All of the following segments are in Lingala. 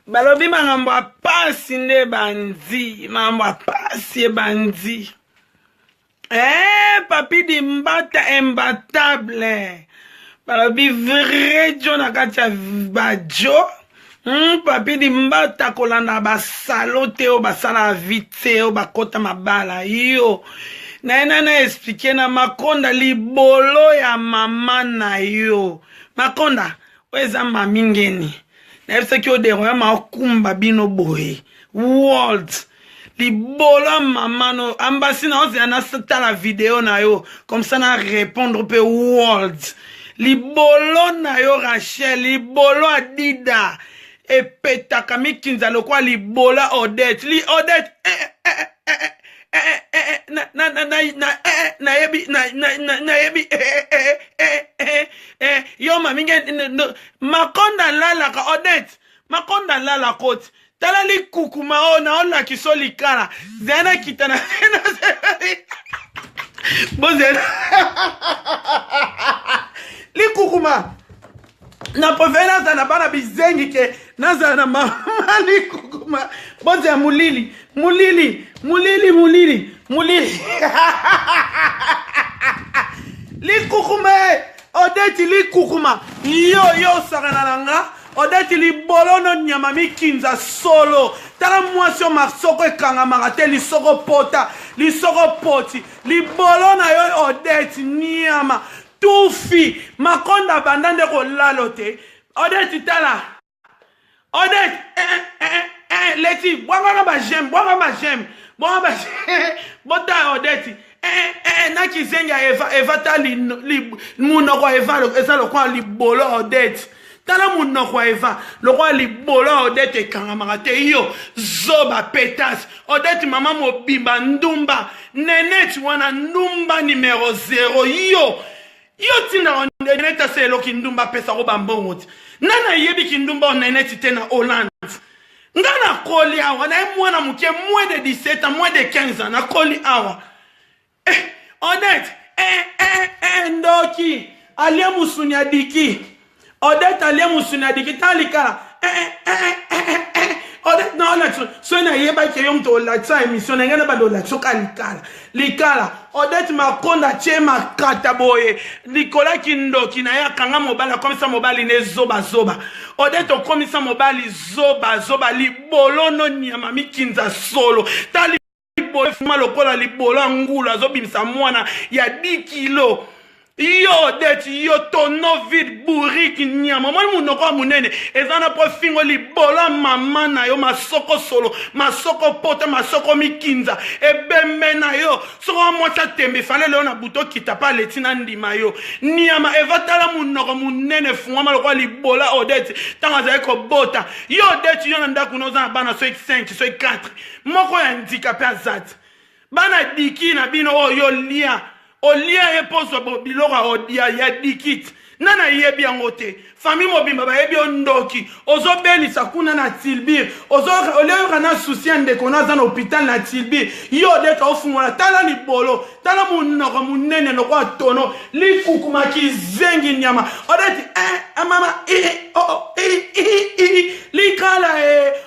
Balobi mangambo apasi nde bandi. Mangambo apasi bandi. Papi di mbata imbattable. Balobi vrai John akatia bajo. Papi di mbata kolanda basalote o basala vite o bakota mabala yo. Na expliquer na makonda libolo ya mama na yo. Makonda, weza mamingeni. Na yebisa ki odero ya makumba bino boy. World. Libolo mama no. Ambasi na ozi anasata la video na yo. Comme ça na répondre pe world. Libolo na yo Rachel. Libolo Adida. E petaka mikinza lokwa libola Odette. Li Odette. Yo maminge makonda lala ka Odette makonda lala kote tala li kukuma ona ola kisoli kala zena kitana bozena li kukuma na provenance na bana bizengi ke naza na mama li kukuma boze ya mulili li kukuma Odette li kukuma yo sarananga Odette li bolono nyama mikinza solo tala mwasio masoko ekanga magate li soko pota li soko poti li bolona yo Odette nyama tufi makonda bandande ko lalote Odette tala Odette leti bwanga ba jem bota Odette na kizenga eva tali munoko eva eza lokwa libolo Odette tala munoko eva lokwa libolo Odette ekanga te yo zoba petas Odette mama mobimba ndumba neneti wana ndumba numero 0 yo tina neneta selo kindumba pesa ko bambongo nana yebi kindumba neneti tena Hollande ngana koli awa na mwana muke moins de 17 ans moins de 15 ans na koli awa Odette ndoki alia musunya diki Odette alia musunya diki talikala Odette na ola so na yeba ke yom to la tsa emission ngana ba do la choka likala Odette makonda chema kata boye likola kindoki na ya kanga mobala comme ça mobali ne zoba Odette okomisa mobali zoba libolo no nyama mikinza solo tali libolo fuma lokola libolo ngulu azobimisa mwana ya 10 kilo yo Odette yo tono vide buriki nyama mwana munoko munene ezana po fingo libolo mama na yo masoko solo masoko pota masoko mikinza ebembe na yo soko mwata tembe fale leo na buto kita pa letina ndima yo nyama evatala munoko munene funga maloko libola Odette tanga za eko bota yo Odette yo nanda kunoza bana so 5 so 4 moko ya handicapé azat bana diki na bino yo lia Olia eposo bilora odia ya dikit nana yebi yangote famille mobimba ba yebi ondoki ozobeli sakuna na Tilbir oleo na souciande konaza na hôpital na Tilbir yo Odette ofungola tala libolo tala munoko munene lokwa tono likukuma kizengi nyama Odette mama likala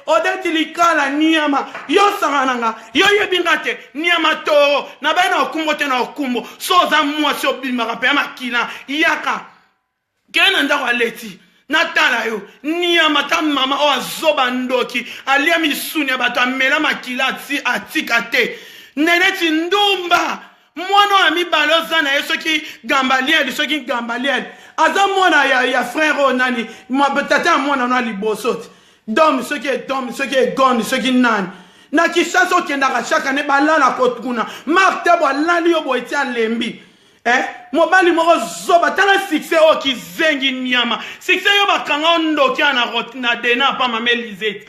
Odette likala nyama yo sangananga yo yebingate nyama toro na bana okumbo te na okumbo soza mwasi obimaka pe makina yaka kena ndako aleti natala yo nyama ta mama o azoba ndoki alia misuni abato amela makila atika te neneti ndumba mwana wa mibaloza na yeso ki gambaliel aza mwana ya frère onani tata mwana na libosoti dom soki goni soki nani na kisasa okendaka chaka ne balala kotkuna mark tebo alali yo boeti alembi mobali moko zoba tala succès o kizengi nyama succès yo bakanga ndoki na dena pa mamelize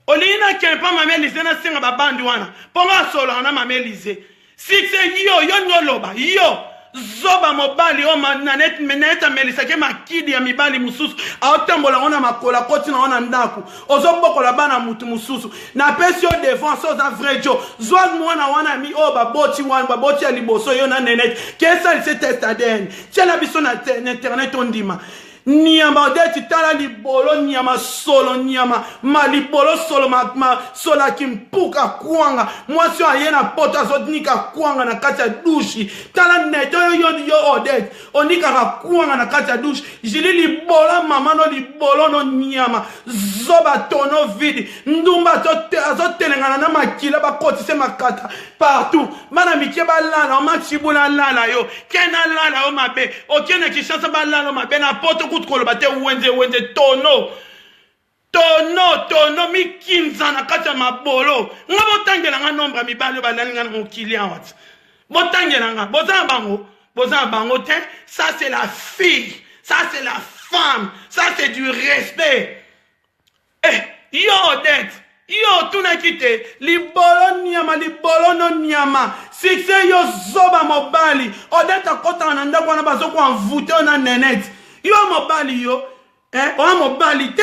olina ke pa mamelize na singa babandi wana ponga solo na mamelize succès yo nyoloba yo zoba mobali o manet meneta melisa ke makidi ya mibali mususu aotambola ona makola koti na ona ndaku ozobokola bana mutu mususu na pesi yo défense oza vrai jo zwa mwana wana mi o baboti ya liboso yo na nenet kesa lise test ADN tiala biso na internet ondima Nyama odeti tala libolo nyama solo nyama ma libolo solo ma sola kimpuka kuanga mwasi ayena pota zotnika kuanga na kati ya douche tala neto yo odeti onika ka kuanga na kati ya douche jili libolo mama no libolo no nyama zoba tono vidi ndumba azotelengana na makila bakotise makata partout mana mikie balala omachibula lala yo kena lala yo mabe okene kishansa balala mabe na poto kutkolo te wenze tono mikinza na kati ya mabolo nga botangela nga nombre mibale balali nga na mokili awa botangela nga boza bango te ça c'est la fille ça c'est la femme ça c'est du respect yo Odette yo tunaki te libolo no nyama succès yo zoba mobali Odette akota na ndako wana bazoko envoûté na nenette yo mobali yo oa mobali te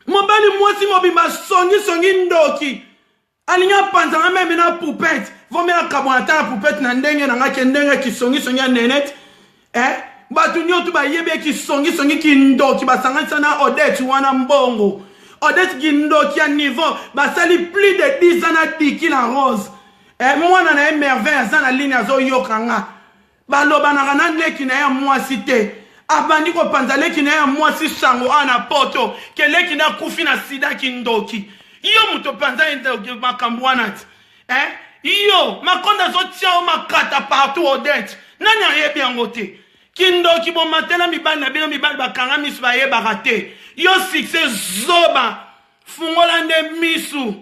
mobali mwasi mobimba songi ndoki alinga panzanga meme na poupette vomela kabwana ta poupette na ndenge na ngake ndenge kisongi ya nenette batu nyoto bayebe kisongi kindoki basangisa na Odette wana mbongo Odette kindoki ya niveau basali plus de 10 ans na diki la rose mwana na merveille aza na ligne azo yokanga balobanaka na leki na ya mwasi te abandi kopanza leki na ya mwasi sango ana poto ke leki na kufi na sida kindoki iyo muto panza ende makambo wana iyo makonda zotia o makata partout Odette nani ayebi yango te kindoki bomatela mibali na bino mibali bakanga misu bayebaka te yo succès zoba fungola nde misu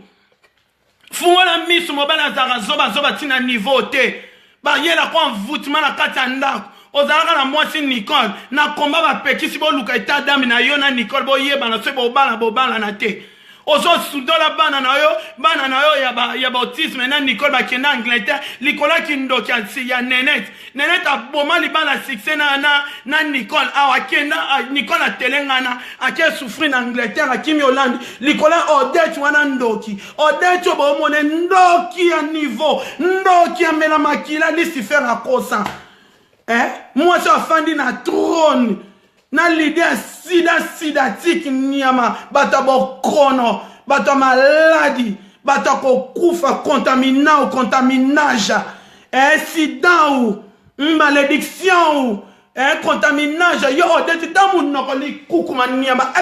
fungola misu mobali azaka zoba tina niveau te bayela kwa mvoutement na kati ya ndako ozalaka na mwasi Nicole na komba bapekisi boluka eta dame na yo na Nicole boyebana so bobala na te ozo sudola bana na yo ya bautisme na Nicole bakenda Angleterre likola kindoki ya nenette aboma libana succès na Nicole awa kenda Nicole atelengana ake souffrir na Angleterre akimi Hollande likola Odette wana ndoki Odette obomone ndoki ya niveau ndoki ya mela makila Lucifer akosa mwasi afandi na trône na l'idée sidatique nyama bato bokono bato maladi bato kokufa contaminage sida ou malédiction ou contaminage yo Odette damu noko li kukuma nyama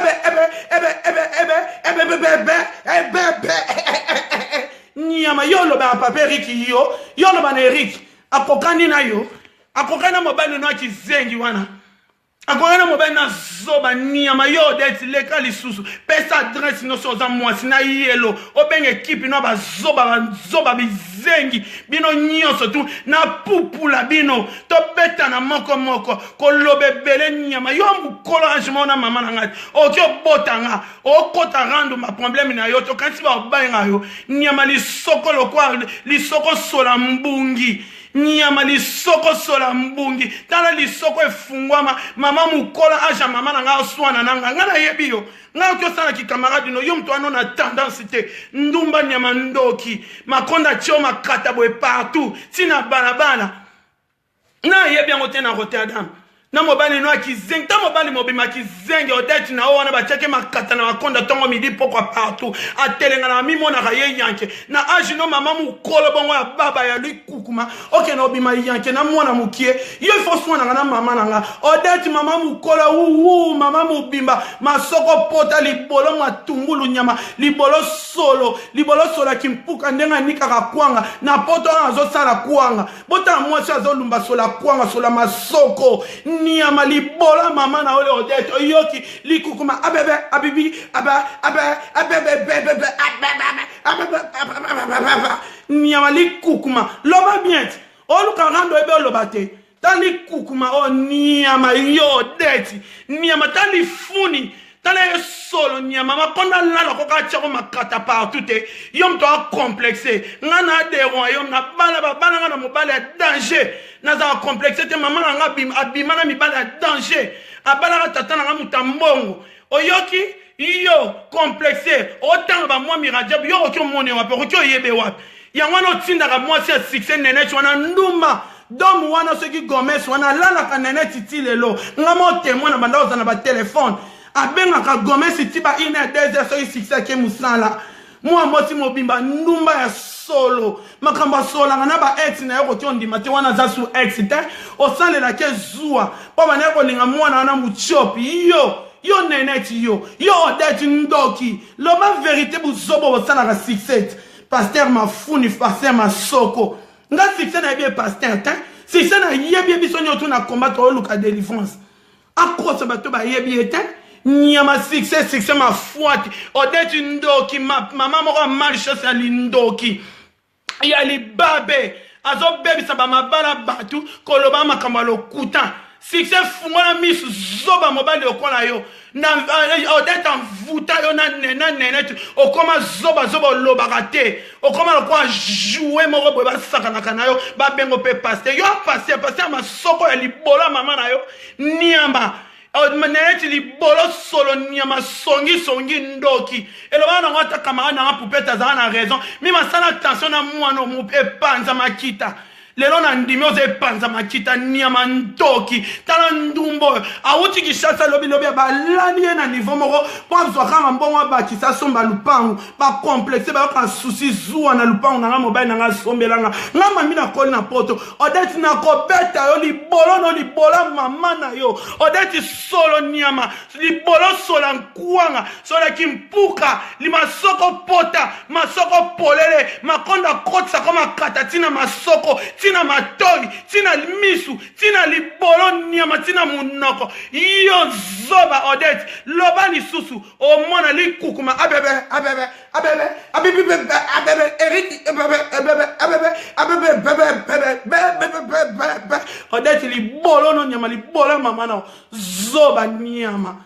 nyama yo loba papa Eric yo loba na Eric akokani na yo akokana mobali no akizengi wana akokana mobali na zoba nyama yo Odette leka lisusu pesa adresse no soza mwasi na yelo obenga ekipe no bazoba bizengi bino nyonso tu na pupula bino to beta na moko kolobebele nyama yo mukolo anjimo na mama na ngati okyo botanga okota rando ma problème na yo to kansi ba obenga yo nyama lisoko lokwa lisoko sola mbungi nyama lisoko sola mbungi tala lisoko efungwama mama mukola aja mama na nga oswana nanga nga na yebi yo nga okyo sana ki camarade no yo mtu ano na tendance te ndumba nyama ndoki makonda tio makata boe partout tina balabala na yebi yango te na Rotterdam na mobali no akizengi ta mobali mobima kizengi Odette na wana bachake makata na makonda tongo midi pokwa partout atelenga na mimona kaye yanke na age no mama mukolo bongo ya baba ya likukuma oke na obima yanke na mwana mukie yo ifo swana na mama nanga Odette mama mukolo mama mubimba masoko pota libolo matungulu nyama libolo solo kimpuka ndenga nika kakwanga na poto azo sala kwanga bota mwasi azo lumba sola kwanga sola masoko nyama libola mama na ole Odette oyoki likukuma abebe abibi nyama likukuma loba bien oluka rando ebe olobate tali kukuma o nyama yo Odette nyama tali funi tala solo nyama makonda lala koka chako makata partout te yom to complexé ngana de royaume na bana na mobala danger na za complexé te mama nga abima na mibala danger abala tata na mutambongo oyoki yo complexé autant ba moi mirajab yo okyo mone wape okyo yebe wape yango no tinda ka moi c'est succès nenech wana nduma domu wana soki Gomes wana lalaka nene titi lelo ngamo témoin na banda ozana ba téléphone abengaka Gomes tiba 1 à 2 heures soki succès ke musala moi moti mobimba ndumba ya solo makamba sola ngana ba ex na yoko tondima te wana za su ex te osalela ke zuwa po bana ko linga mwana wana muchopi yo neneti yo odeti ndoki loba vérité buzobo bosala ka succès pasteur mafuni pasteur masoko nga succès na bien pasteur te succès na yebi biso nyoto na combattre oluka délivrance akosa bato ba yebi ete nyama succès ma fuati odeti ndoki mama moko malchance ya lindoki ya libabe azo bebisa ba mabala batu koloba makambo lokuta succès fungola misu zoba mobali okola yo na odeti envuta yo na nenet okoma zoba olobaka te okoma lokwa jouer moko boye basakanaka na yo babengo mpe paster yo paster masoko ya libola mama na yo niamba neneti libolo solo nyama songi ndoki eloba nango ata camarade nanga poupete azala na raison mi masala attention na mwana epanza makita lelo na ndimi oza epanza makita nyama ndoki tala ndumbo awuti kishasa lobi balani ye na niveau moko po azwaka mambongo abakisa somba lupangu bakomplexe bayoka susi zuwa na lupangu nanga mobali nanga asombelanga nga mami nakoli na poto odeti nakobeta yo libola mama na yo odeti solo nyama libolo sola nkuanga solaki mpuka limasoko pota masoko polele makonda kotisa ko makata tina masoko tina matoi tina misu tina libolo nyama tina munoko iyo zoba odeti loba lisusu omona likukuma abebe odeti libolo no nyama libolo mama na zoba nyama